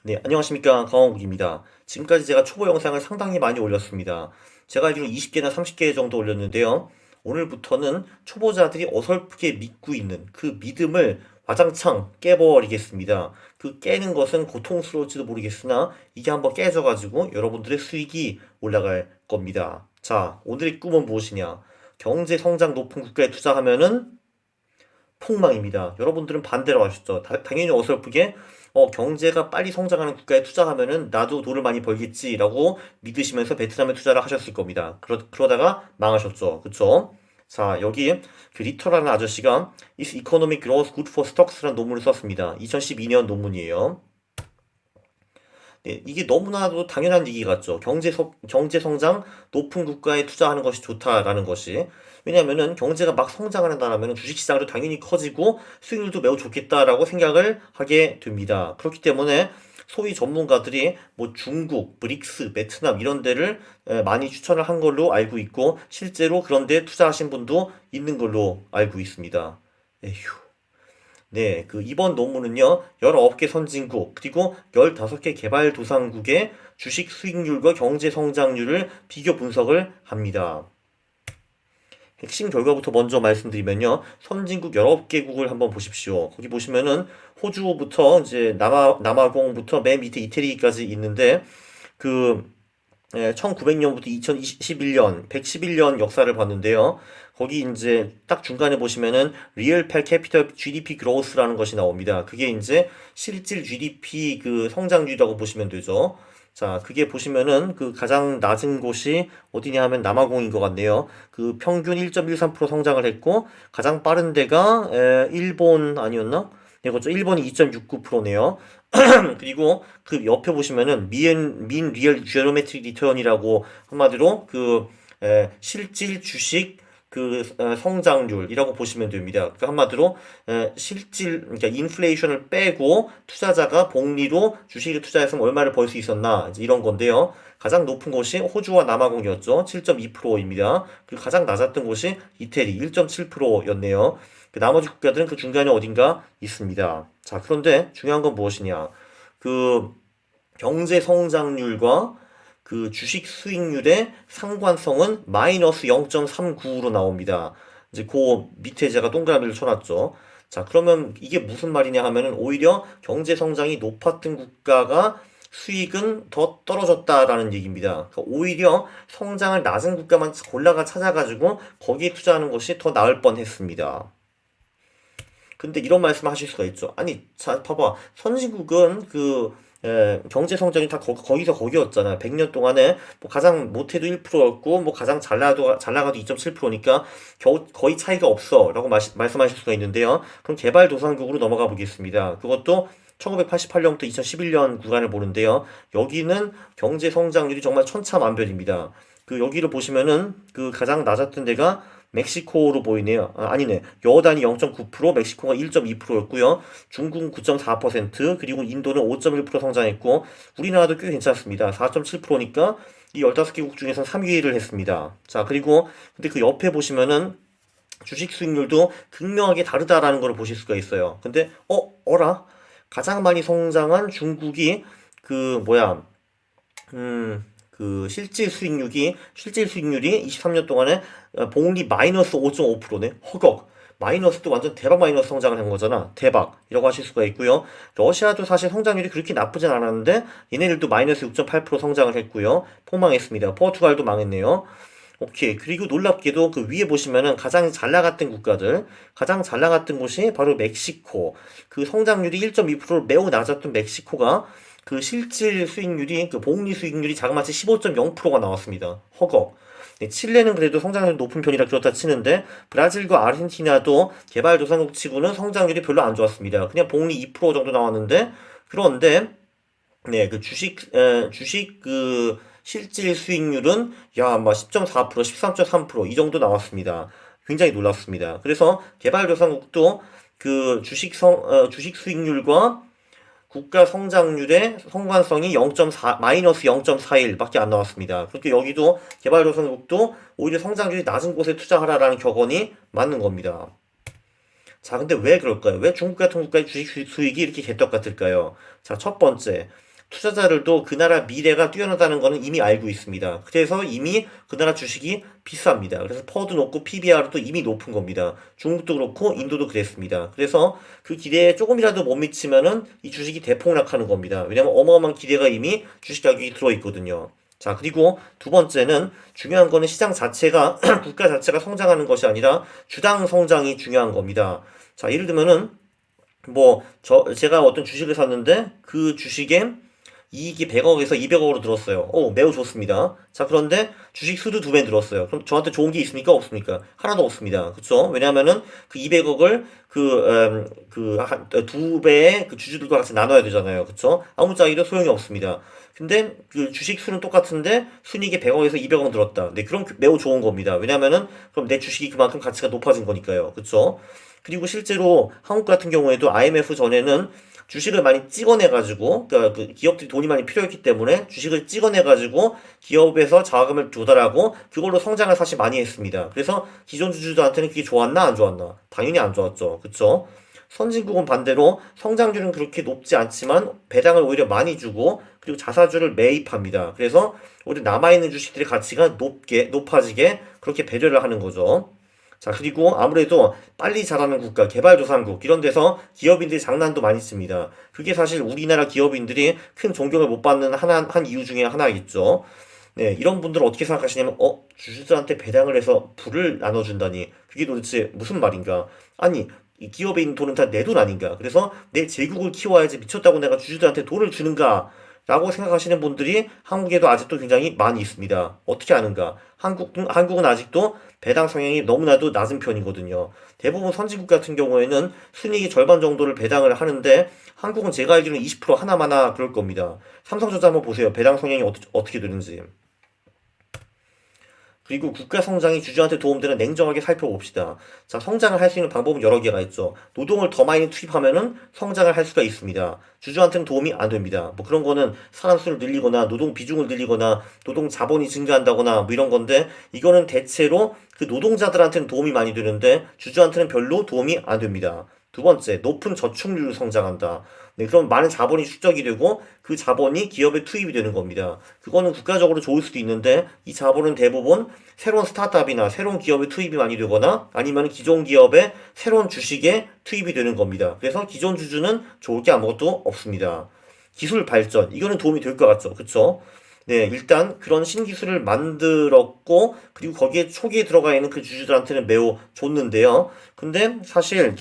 네, 안녕하십니까. 강원국입니다. 지금까지 제가 초보 영상을 상당히 많이 올렸습니다. 제가 알기로 20개나 30개 정도 올렸는데요. 오늘부터는 초보자들이 어설프게 믿고 있는 그 믿음을 와장창 깨버리겠습니다. 그 깨는 것은 고통스러울지도 모르겠으나 이게 한번 깨져가지고 여러분들의 수익이 올라갈 겁니다. 자, 오늘의 꿈은 무엇이냐? 경제 성장 높은 국가에 투자하면은 폭망입니다. 여러분들은 반대로 하셨죠. 당연히 어설프게 경제가 빨리 성장하는 국가에 투자하면은 나도 돈을 많이 벌겠지라고 믿으시면서 베트남에 투자를 하셨을 겁니다. 그러다가 망하셨죠. 그쵸? 자, 여기 그 리터라는 아저씨가 Is Economic Growth Good for Stocks라는 논문을 썼습니다. 2012년 논문이에요. 네, 이게 너무나도 당연한 얘기 같죠. 경제 성장 높은 국가에 투자하는 것이 좋다라는 것이. 왜냐면은 경제가 막 성장한다라면 주식시장도 당연히 커지고 수익률도 매우 좋겠다라고 생각을 하게 됩니다. 그렇기 때문에 소위 전문가들이 뭐 중국, 브릭스, 베트남 이런 데를 많이 추천을 한 걸로 알고 있고 실제로 그런 데 투자하신 분도 있는 걸로 알고 있습니다. 에휴. 네, 그 이번 논문은요, 19개 선진국, 그리고 15개 개발도상국의 주식 수익률과 경제 성장률을 비교 분석을 합니다. 핵심 결과부터 먼저 말씀드리면요, 선진국 19개국을 한번 보십시오. 거기 보시면은 호주부터 이제 남아공부터 맨 밑에 이태리까지 있는데, 그 1900년부터 2021년, 111년 역사를 봤는데요. 거기 이제 딱 중간에 보시면은 리얼 per capita GDP growth라는 것이 나옵니다. 그게 이제 실질 GDP 그 성장률이라고 보시면 되죠. 자, 그게 보시면은 그 가장 낮은 곳이 어디냐 하면 남아공인 것 같네요. 그 평균 1.13% 성장을 했고 가장 빠른 데가 일본 아니었나? 네, 그렇죠. 일본이 2.69%네요. 그리고 그 옆에 보시면은 민 리얼 지오메트릭 리턴이라고 한마디로 그 실질 주식 성장률이라고 보시면 됩니다. 그 한마디로 실질 그러니까 인플레이션을 빼고 투자자가 복리로 주식에 투자해서 얼마를 벌 수 있었나 이제 이런 건데요. 가장 높은 곳이 호주와 남아공이었죠. 7.2%입니다. 그리고 가장 낮았던 곳이 이태리 1.7%였네요. 그 나머지 국가들은 그 중간에 어딘가 있습니다. 자, 그런데 중요한 건 무엇이냐? 그 경제 성장률과 그 주식 수익률의 상관성은 마이너스 0.39로 나옵니다. 이제 그 밑에 제가 동그라미를 쳐놨죠. 자, 그러면 이게 무슨 말이냐 하면은 오히려 경제 성장이 높았던 국가가 수익은 더 떨어졌다라는 얘기입니다. 그러니까 오히려 성장을 낮은 국가만 골라가 찾아가지고 거기에 투자하는 것이 더 나을 뻔했습니다. 근데 이런 말씀 하실 수가 있죠. 아니, 자, 봐봐. 선진국은 경제 성장이 다 거기서 거기였잖아요. 100년 동안에 뭐 가장 못해도 1%였고, 뭐 가장 잘 나가도 2.7%니까 거의 차이가 없어. 라고 말씀하실 수가 있는데요. 그럼 개발도상국으로 넘어가 보겠습니다. 그것도 1988년부터 2011년 구간을 보는데요. 여기는 경제 성장률이 정말 천차만별입니다. 그 여기를 보시면은 그 가장 낮았던 데가 멕시코로 보이네요. 아니네. 여단이 0.9%, 멕시코가 1.2%였고요. 중국은 9.4%, 그리고 인도는 5.1% 성장했고, 우리나라도 꽤 괜찮습니다. 4.7%니까 이 15개국 중에서 3위를 했습니다. 자, 그리고 근데 그 옆에 보시면은 주식 수익률도 극명하게 다르다라는 걸 보실 수가 있어요. 근데 어라? 가장 많이 성장한 중국이 그 뭐야? 실질 수익률이 23년 동안에 복리 마이너스 5.5%네. 허걱. 마이너스도 완전 대박 마이너스 성장을 한 거잖아. 대박이라고 하실 수가 있고요. 러시아도 사실 성장률이 그렇게 나쁘진 않았는데 얘네들도 마이너스 6.8% 성장을 했고요. 폭망했습니다. 포르투갈도 망했네요. 오케이. 그리고 놀랍게도 그 위에 보시면은 가장 잘 나갔던 국가들, 가장 잘 나갔던 곳이 바로 멕시코. 그 성장률이 1.2% 매우 낮았던 멕시코가 그 실질 수익률이, 그 복리 수익률이 자그마치 15.0%가 나왔습니다. 허걱. 네, 칠레는 그래도 성장률이 높은 편이라 그렇다 치는데, 브라질과 아르헨티나도 개발도상국 치고는 성장률이 별로 안 좋았습니다. 그냥 복리 2% 정도 나왔는데, 그런데 네, 그 주식 실질 수익률은 야, 막 10.4%, 13.3%이 정도 나왔습니다. 굉장히 놀랐습니다. 그래서 개발도상국도 주식 수익률과 국가 성장률의 상관성이 0.4, 마이너스 0.41밖에 안 나왔습니다. 그렇게 여기도 개발도상국도 오히려 성장률이 낮은 곳에 투자하라라는 격언이 맞는 겁니다. 자, 근데 왜 그럴까요? 왜 중국 같은 국가의 주식 수익이 이렇게 개떡 같을까요? 자, 첫 번째. 투자자들도 그 나라 미래가 뛰어나다는 거는 이미 알고 있습니다. 그래서 이미 그 나라 주식이 비쌉니다. 그래서 퍼도 높고 PBR도 이미 높은 겁니다. 중국도 그렇고 인도도 그랬습니다. 그래서 그 기대에 조금이라도 못 미치면은 이 주식이 대폭락하는 겁니다. 왜냐면 어마어마한 기대가 이미 주식 가격이 들어있거든요. 자, 그리고 두 번째는 중요한 거는 시장 자체가 국가 자체가 성장하는 것이 아니라 주당 성장이 중요한 겁니다. 자, 예를 들면은 제가 어떤 주식을 샀는데 그 주식에 이익이 100억에서 200억으로 늘었어요. 매우 좋습니다. 자, 그런데 주식 수도 2배 늘었어요. 그럼 저한테 좋은 게 있습니까? 없습니까? 하나도 없습니다. 그쵸? 왜냐면은 그 200억을 한 2배의 그 주주들과 같이 나눠야 되잖아요. 그쵸? 아무짝에도 소용이 없습니다. 근데 그 주식 수는 똑같은데 순이익이 100억에서 200억 늘었다. 네, 그럼 매우 좋은 겁니다. 왜냐면은 그럼 내 주식이 그만큼 가치가 높아진 거니까요. 그쵸? 그리고 실제로 한국 같은 경우에도 IMF 전에는 주식을 많이 찍어내가지고, 그러니까 그 기업들이 돈이 많이 필요했기 때문에 주식을 찍어내가지고 기업에서 자금을 조달하고 그걸로 성장을 사실 많이 했습니다. 그래서 기존 주주들한테는 그게 좋았나 안 좋았나? 당연히 안 좋았죠. 그쵸? 선진국은 반대로 성장률은 그렇게 높지 않지만 배당을 오히려 많이 주고 그리고 자사주를 매입합니다. 그래서 오히려 남아있는 주식들의 가치가 높아지게 그렇게 배려를 하는 거죠. 자, 그리고 아무래도 빨리 자라는 국가, 개발도상국, 이런 데서 기업인들이 장난도 많이 씁니다. 그게 사실 우리나라 기업인들이 큰 존경을 못 받는 한 이유 중에 하나겠죠. 네, 이런 분들은 어떻게 생각하시냐면, 주주들한테 배당을 해서 부를 나눠준다니. 그게 도대체 무슨 말인가? 아니, 이 기업에 있는 돈은 다 내 돈 아닌가? 그래서 내 제국을 키워야지 미쳤다고 내가 주주들한테 돈을 주는가? 라고 생각하시는 분들이 한국에도 아직도 굉장히 많이 있습니다. 어떻게 아는가? 한국은 아직도 배당 성향이 너무나도 낮은 편이거든요. 대부분 선진국 같은 경우에는 순이익의 절반 정도를 배당을 하는데 한국은 제가 알기로는 20% 하나마나 그럴 겁니다. 삼성전자 한번 보세요. 배당 성향이 어떻게 되는지. 그리고 국가 성장이 주주한테 도움되는 냉정하게 살펴봅시다. 자, 성장을 할 수 있는 방법은 여러 개가 있죠. 노동을 더 많이 투입하면은 성장을 할 수가 있습니다. 주주한테는 도움이 안 됩니다. 뭐 그런 거는 사람 수를 늘리거나 노동 비중을 늘리거나 노동 자본이 증가한다거나 뭐 이런 건데 이거는 대체로 그 노동자들한테는 도움이 많이 되는데 주주한테는 별로 도움이 안 됩니다. 두 번째, 높은 저축률로 성장한다. 네, 그럼 많은 자본이 축적이 되고 그 자본이 기업에 투입이 되는 겁니다. 그거는 국가적으로 좋을 수도 있는데 이 자본은 대부분 새로운 스타트업이나 새로운 기업에 투입이 많이 되거나 아니면 기존 기업의 새로운 주식에 투입이 되는 겁니다. 그래서 기존 주주는 좋을 게 아무것도 없습니다. 기술 발전, 이거는 도움이 될 것 같죠. 그쵸? 네, 일단 그런 신기술을 만들었고, 그리고 거기에 초기에 들어가 있는 그 주주들한테는 매우 좋는데요. 근데 사실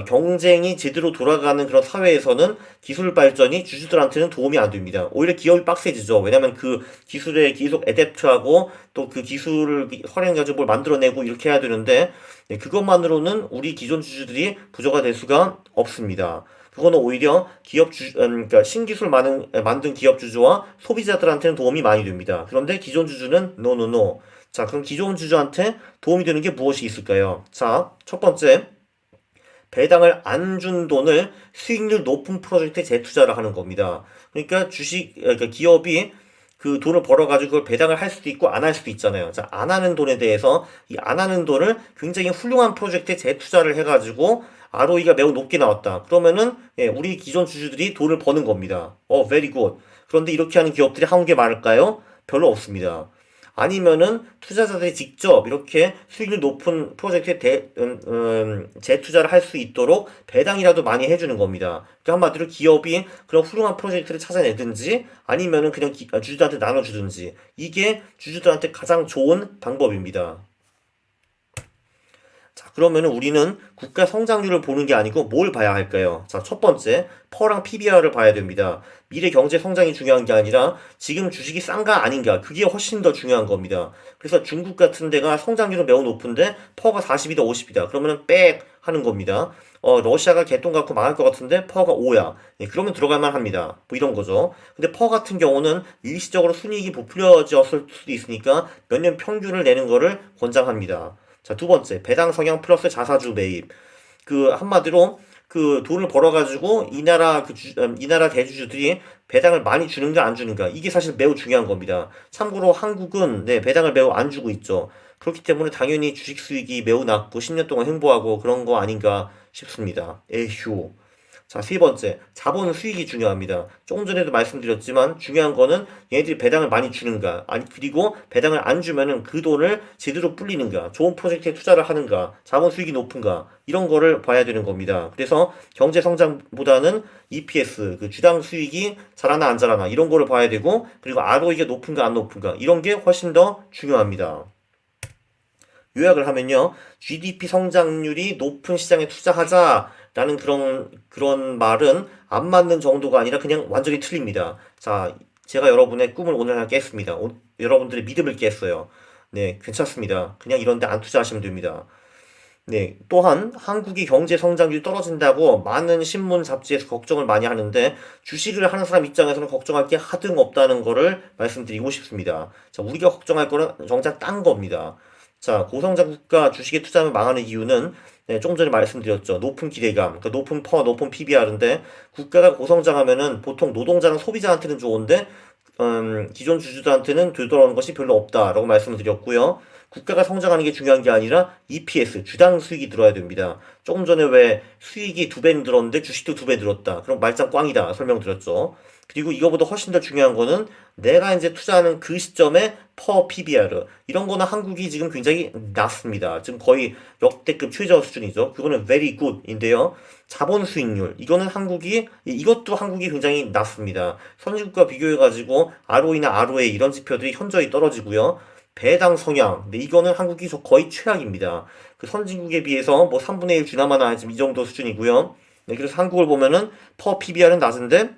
경쟁이 제대로 돌아가는 그런 사회에서는 기술 발전이 주주들한테는 도움이 안 됩니다. 오히려 기업이 빡세지죠. 왜냐면 그 기술에 계속 애댑트하고 또 그 기술을 활용해가지고 뭘 만들어내고 이렇게 해야 되는데, 네, 그것만으로는 우리 기존 주주들이 부자가 될 수가 없습니다. 그거는 오히려 그러니까 신기술 만든 기업 주주와 소비자들한테는 도움이 많이 됩니다. 그런데 기존 주주는 노노노. 자, 그럼 기존 주주한테 도움이 되는 게 무엇이 있을까요? 자, 첫 번째. 배당을 안 준 돈을 수익률 높은 프로젝트에 재투자를 하는 겁니다. 그러니까 기업이 그 돈을 벌어가지고 그걸 배당을 할 수도 있고 안 할 수도 있잖아요. 자, 안 하는 돈에 대해서 이 안 하는 돈을 굉장히 훌륭한 프로젝트에 재투자를 해가지고 ROE가 매우 높게 나왔다. 그러면은 우리 기존 주주들이 돈을 버는 겁니다. very good. 그런데 이렇게 하는 기업들이 한국에 많을까요? 별로 없습니다. 아니면은 투자자들이 직접 이렇게 수익률 높은 프로젝트에 재투자를 할 수 있도록 배당이라도 많이 해주는 겁니다. 그러니까 한마디로 기업이 그런 훌륭한 프로젝트를 찾아내든지 아니면은 그냥 주주들한테 나눠주든지 이게 주주들한테 가장 좋은 방법입니다. 자, 그러면은 우리는 국가 성장률을 보는 게 아니고 뭘 봐야 할까요? 자, 첫 번째, 퍼랑 PBR을 봐야 됩니다. 미래 경제 성장이 중요한 게 아니라 지금 주식이 싼가 아닌가, 그게 훨씬 더 중요한 겁니다. 그래서 중국 같은 데가 성장률은 매우 높은데 퍼가 40이다, 50이다. 그러면은 빽 하는 겁니다. 러시아가 개똥 갖고 망할 것 같은데 퍼가 5야. 예, 그러면 들어갈만 합니다. 뭐 이런 거죠. 근데 퍼 같은 경우는 일시적으로 순이익이 부풀려졌을 수도 있으니까 몇 년 평균을 내는 거를 권장합니다. 자, 두 번째, 배당 성향 플러스 자사주 매입. 한마디로 돈을 벌어가지고 이 나라 대주주들이 배당을 많이 주는가 안 주는가. 이게 사실 매우 중요한 겁니다. 참고로 한국은 배당을 매우 안 주고 있죠. 그렇기 때문에 당연히 주식 수익이 매우 낮고 10년 동안 횡보하고 그런 거 아닌가 싶습니다. 에휴. 자, 세 번째, 자본 수익이 중요합니다. 조금 전에도 말씀드렸지만 중요한 거는 얘네들이 배당을 많이 주는가, 아니 그리고 배당을 안 주면은 그 돈을 제대로 불리는가, 좋은 프로젝트에 투자를 하는가, 자본 수익이 높은가 이런 거를 봐야 되는 겁니다. 그래서 경제 성장보다는 EPS, 그 주당 수익이 잘하나 안 잘하나 이런 거를 봐야 되고, 그리고 ROE가 높은가 안 높은가 이런 게 훨씬 더 중요합니다. 요약을 하면요, GDP 성장률이 높은 시장에 투자하자라는 그런 말은 안 맞는 정도가 아니라 그냥 완전히 틀립니다. 자, 제가 여러분의 꿈을 오늘 하나 깼습니다. 여러분들의 믿음을 깼어요. 네, 괜찮습니다. 그냥 이런 데 안 투자하시면 됩니다. 네, 또한 한국이 경제 성장률이 떨어진다고 많은 신문 잡지에서 걱정을 많이 하는데, 주식을 하는 사람 입장에서는 걱정할 게 하등 없다는 거를 말씀드리고 싶습니다. 자, 우리가 걱정할 거는 정작 딴 겁니다. 자, 고성장 국가 주식에 투자하면 망하는 이유는, 네, 조금 전에 말씀드렸죠. 높은 기대감, 그러니까 높은 높은 PBR인데, 국가가 고성장하면은 보통 노동자나 소비자한테는 좋은데, 기존 주주들한테는 되돌아오는 것이 별로 없다라고 말씀을 드렸고요. 국가가 성장하는 게 중요한 게 아니라 EPS, 주당 수익이 늘어야 됩니다. 조금 전에 왜 수익이 2배 늘었는데 주식도 2배 늘었다. 그럼 말짱 꽝이다 설명드렸죠. 그리고 이거보다 훨씬 더 중요한 거는 내가 이제 투자하는 그 시점에 퍼 PBR 이런 거는 한국이 지금 굉장히 낮습니다. 지금 거의 역대급 최저 수준이죠. 그거는 very good인데요. 자본 수익률 이거는 이것도 한국이 굉장히 낮습니다. 선진국과 비교해가지고 ROE나 ROA 이런 지표들이 현저히 떨어지고요. 배당 성향, 근데 이거는 한국이 거의 최악입니다. 그 선진국에 비해서 뭐 3분의 1 주나마나 지금 이 정도 수준이고요. 네, 그래서 한국을 보면은 퍼 PBR은 낮은데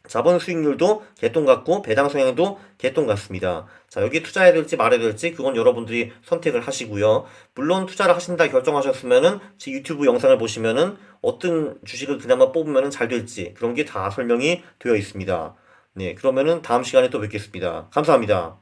자본 수익률도 개똥 같고 배당 성향도 개똥 같습니다. 자, 여기에 투자해야 될지 말아야 될지 그건 여러분들이 선택을 하시고요. 물론 투자를 하신다 결정하셨으면은 제 유튜브 영상을 보시면은 어떤 주식을 그나마 뽑으면은 잘 될지 그런 게 다 설명이 되어 있습니다. 네, 그러면은 다음 시간에 또 뵙겠습니다. 감사합니다.